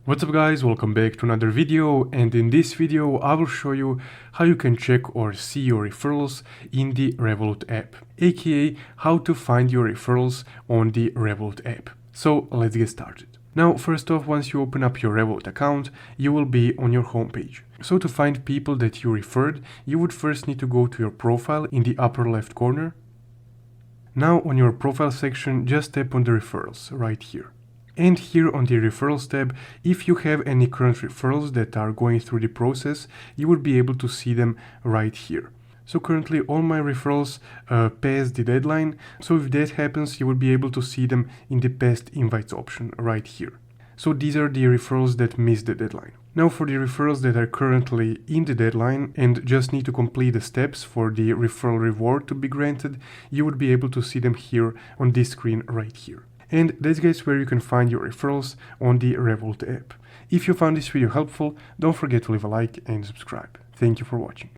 What's up guys, welcome back to another video, and in this video I will show you how you can check or see your referrals in the Revolut app, aka how to find your referrals on the Revolut app. So let's get started. Now first off, once you open up your Revolut account, you will be on your homepage. So to find people that you referred, you would first need to go to your profile in the upper left corner. Now on your profile section, just tap on the referrals right here. And here on the referrals tab, if you have any current referrals that are going through the process, you will be able to see them right here. So currently all my referrals passed the deadline. So if that happens, you will be able to see them in the past invites option right here. So these are the referrals that missed the deadline. Now for the referrals that are currently in the deadline and just need to complete the steps for the referral reward to be granted, you would be able to see them here on this screen right here. And that's guys where you can find your referrals on the Revolut app. If you found this video helpful, don't forget to leave a like and subscribe. Thank you for watching.